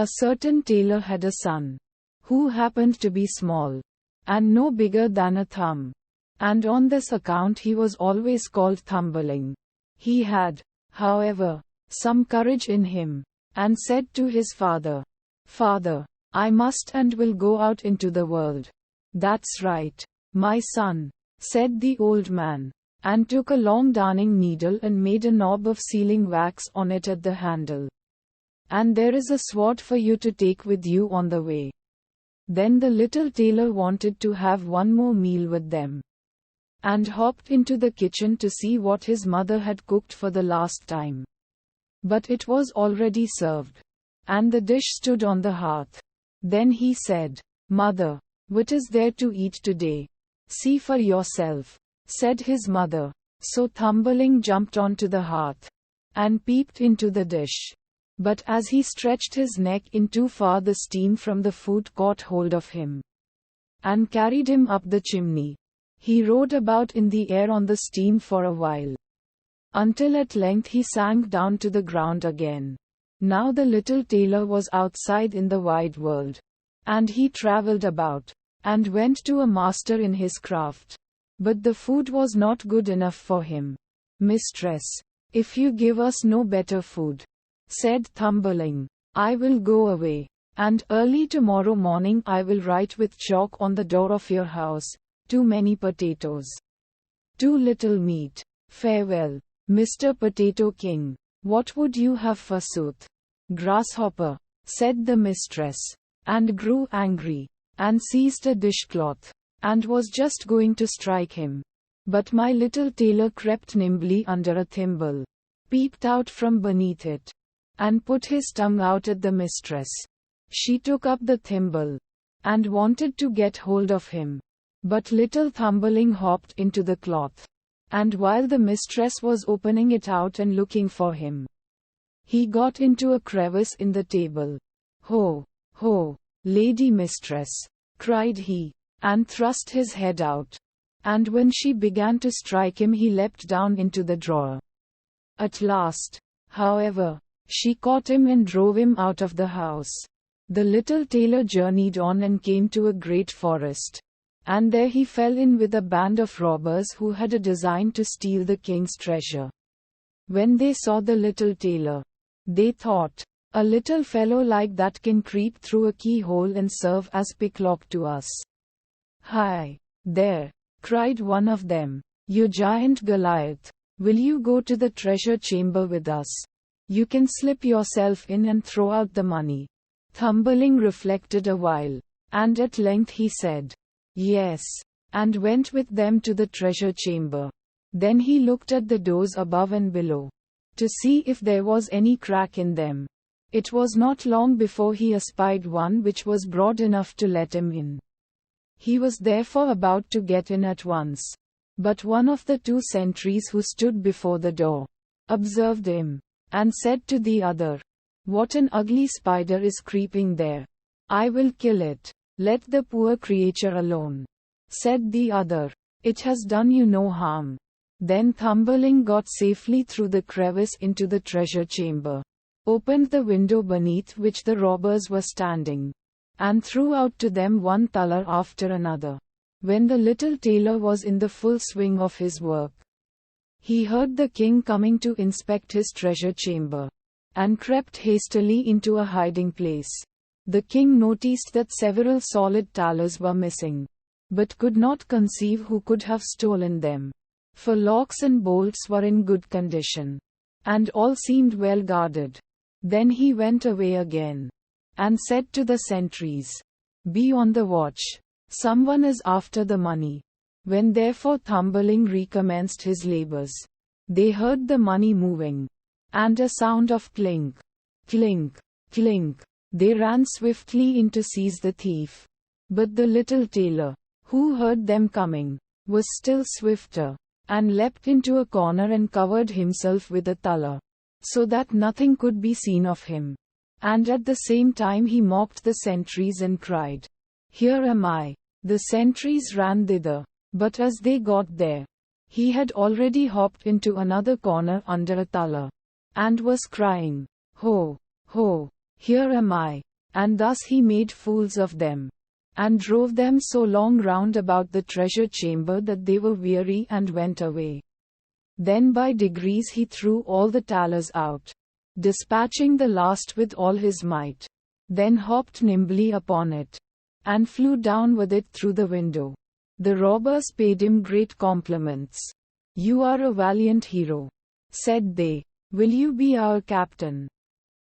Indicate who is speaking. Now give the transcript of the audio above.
Speaker 1: A certain tailor had a son, who happened to be small, and no bigger than a thumb. And on this account he was always called Thumbling. He had, however, some courage in him, and said to his father, "Father, I must and will go out into the world." "That's right, my son," said the old man, and took a long darning needle and made a knob of sealing wax on it at the handle. "And there is a sword for you to take with you on the way." Then the little tailor wanted to have one more meal with them, and hopped into the kitchen to see what his mother had cooked for the last time. But it was already served, and the dish stood on the hearth. Then he said, "Mother, what is there to eat today?" "See for yourself," said his mother. So Thumbling jumped onto the hearth, and peeped into the dish. But as he stretched his neck in too far, the steam from the food caught hold of him, and carried him up the chimney. He rode about in the air on the steam for a while, until at length he sank down to the ground again. Now the little tailor was outside in the wide world, and he traveled about, and went to a master in his craft. But the food was not good enough for him. "Mistress, if you give us no better food," said Thumbling, "I will go away, and early tomorrow morning I will write with chalk on the door of your house, 'Too many potatoes, too little meat.' Farewell, Mr. Potato King. What would you have forsooth?" "Grasshopper," said the mistress, and grew angry, and seized a dishcloth, and was just going to strike him. But my little tailor crept nimbly under a thimble, peeped out from beneath it, and put his tongue out at the mistress. She took up the thimble, and wanted to get hold of him. But little Thumbling hopped into the cloth, and while the mistress was opening it out and looking for him, he got into a crevice in the table. "Ho, ho, lady mistress," cried he, and thrust his head out. And when she began to strike him, he leapt down into the drawer. At last, however, she caught him and drove him out of the house. The little tailor journeyed on and came to a great forest, and there he fell in with a band of robbers who had a design to steal the king's treasure. When they saw the little tailor, they thought, "A little fellow like that can creep through a keyhole and serve as picklock to us." "Hi, there," cried one of them, "you giant Goliath, will you go to the treasure chamber with us? You can slip yourself in and throw out the money." Thumbling reflected a while, and at length he said, "Yes," and went with them to the treasure chamber. Then he looked at the doors above and below, to see if there was any crack in them. It was not long before he espied one which was broad enough to let him in. He was therefore about to get in at once. But one of the two sentries who stood before the door observed him, and said to the other, "What an ugly spider is creeping there. I will kill it." "Let the poor creature alone," said the other. "It has done you no harm." Then Thumbling got safely through the crevice into the treasure chamber, opened the window beneath which the robbers were standing, and threw out to them one thaler after another. When the little tailor was in the full swing of his work, he heard the king coming to inspect his treasure chamber, and crept hastily into a hiding place. The king noticed that several solid thalers were missing, but could not conceive who could have stolen them, for locks and bolts were in good condition, and all seemed well guarded. Then he went away again, and said to the sentries, "Be on the watch. Someone is after the money." When therefore Thumbling recommenced his labors, they heard the money moving, and a sound of clink, clink, clink. They ran swiftly in to seize the thief. But the little tailor, who heard them coming, was still swifter, and leapt into a corner and covered himself with a thaler, so that nothing could be seen of him. And at the same time he mocked the sentries and cried, "Here am I." The sentries ran thither, but as they got there, he had already hopped into another corner under a thaler, and was crying, "Ho, ho, here am I." And thus he made fools of them, and drove them so long round about the treasure chamber that they were weary and went away. Then by degrees he threw all the thalers out, dispatching the last with all his might, then hopped nimbly upon it, and flew down with it through the window. The robbers paid him great compliments. "You are a valiant hero," said they. "Will you be our captain?"